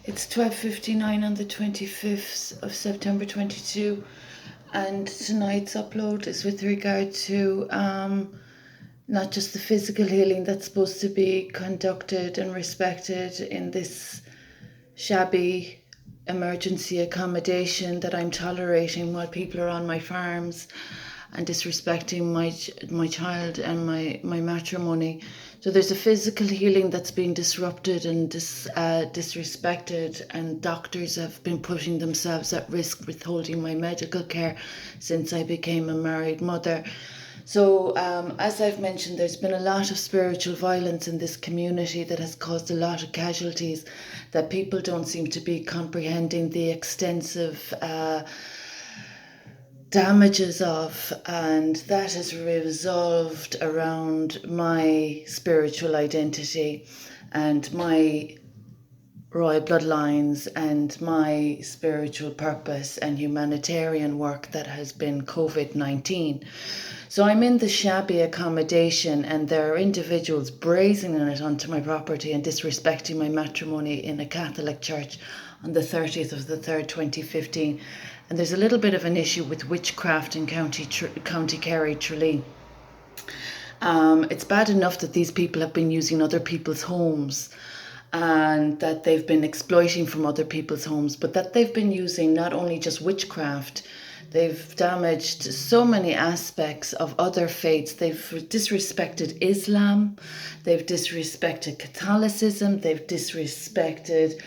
It's 12:59 on the 25th of September 22, and tonight's upload is with regard to not just the physical healing that's supposed to be conducted and respected in this shabby emergency accommodation that I'm tolerating while people are on my farms and disrespecting my child and my matrimony. So there's a physical healing that's been disrupted and disrespected, and doctors have been putting themselves at risk withholding my medical care since I became a married mother. So, as I've mentioned, there's been a lot of spiritual violence in this community that has caused a lot of casualties that people don't seem to be comprehending the extensive damages of, and that has resolved around my spiritual identity and my royal bloodlines and my spiritual purpose and humanitarian work that has been COVID-19. So I'm in the shabby accommodation, and there are individuals brazening it onto my property and disrespecting my matrimony in a Catholic church on the 30th of the 3rd, 2015. And there's a little bit of an issue with witchcraft in County Kerry, Tralee. It's bad enough that these people have been using other people's homes and that they've been exploiting from other people's homes, but that they've been using not only just witchcraft, they've damaged so many aspects of other faiths. They've disrespected Islam, they've disrespected Catholicism, they've disrespected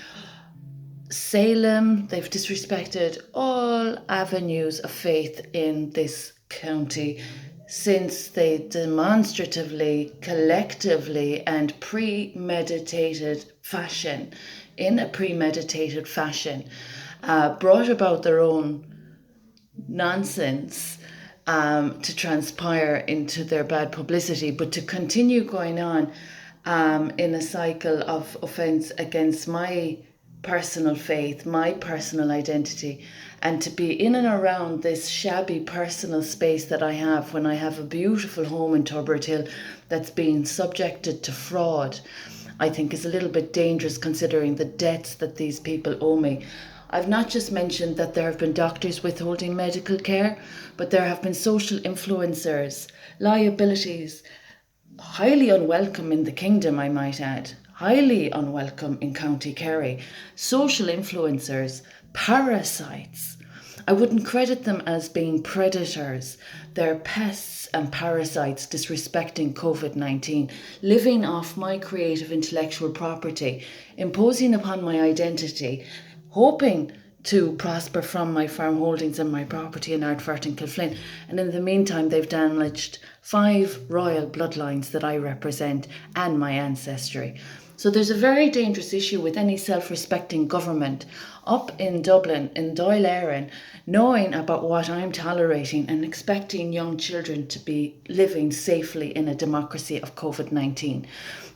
Salem, they've disrespected all avenues of faith in this county since they demonstratively, collectively, and in a premeditated fashion, brought about their own nonsense to transpire into their bad publicity, but to continue going on in a cycle of offence against my personal faith, my personal identity, and to be in and around this shabby personal space that I have when I have a beautiful home in Turbert Hill that's been subjected to fraud, I think is a little bit dangerous considering the debts that these people owe me. I've not just mentioned that there have been doctors withholding medical care, but there have been social influencers, liabilities, highly unwelcome in the kingdom, I might add, highly unwelcome in County Kerry, social influencers, parasites. I wouldn't credit them as being predators. They're pests and parasites disrespecting COVID-19, living off my creative intellectual property, imposing upon my identity, hoping to prosper from my farm holdings and my property in Ardfert and Kilflynn. And in the meantime, they've damaged 5 royal bloodlines that I represent and my ancestry. So there's a very dangerous issue with any self-respecting government up in Dublin, in Dáil Éireann, knowing about what I'm tolerating and expecting young children to be living safely in a democracy of COVID-19.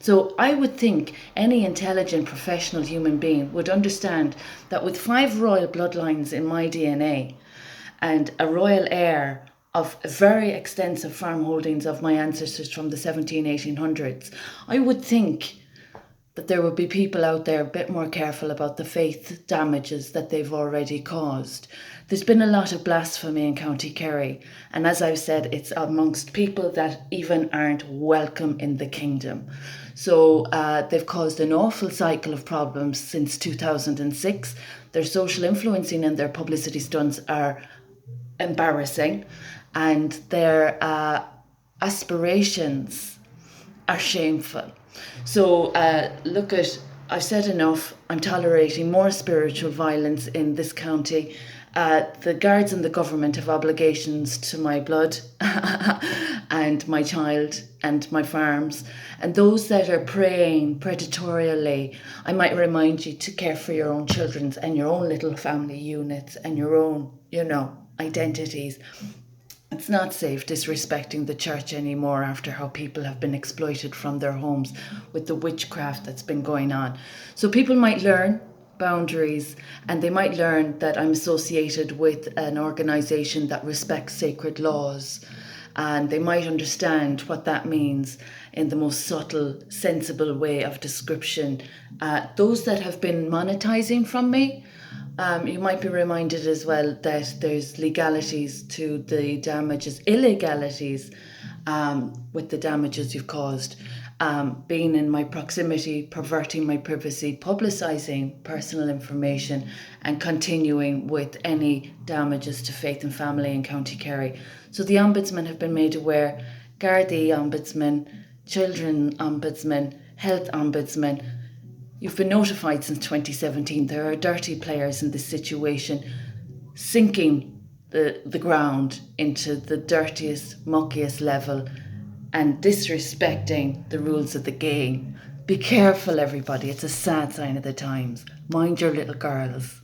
So I would think any intelligent professional human being would understand that with 5 royal bloodlines in my DNA and a royal heir of very extensive farm holdings of my ancestors from the 1800s, I would think that there would be people out there a bit more careful about the faith damages that they've already caused. There's been a lot of blasphemy in County Kerry, and as I've said, it's amongst people that even aren't welcome in the kingdom. So they've caused an awful cycle of problems since 2006. Their social influencing and their publicity stunts are embarrassing, and their aspirations are shameful. So I've said enough. I'm tolerating more spiritual violence in this county. The guards and the government have obligations to my blood and my child and my farms. And those that are preying predatorially, I might remind you to care for your own children's and your own little family units and your own, identities. It's not safe disrespecting the church anymore after how people have been exploited from their homes with the witchcraft that's been going on. So people might learn boundaries, and they might learn that I'm associated with an organisation that respects sacred laws, and they might understand what that means. in the most subtle, sensible way of description. Those that have been monetizing from me, you might be reminded as well that there's legalities to the damages, illegalities with the damages you've caused. Being in my proximity, perverting my privacy, publicising personal information, and continuing with any damages to faith and family in County Kerry. So the Ombudsman have been made aware, Gardaí Ombudsman, Children Ombudsman, Health Ombudsman. You've been notified since 2017. There are dirty players in this situation, sinking the ground into the dirtiest, muckiest level and disrespecting the rules of the game. Be careful, everybody. It's a sad sign of the times. Mind your little girls.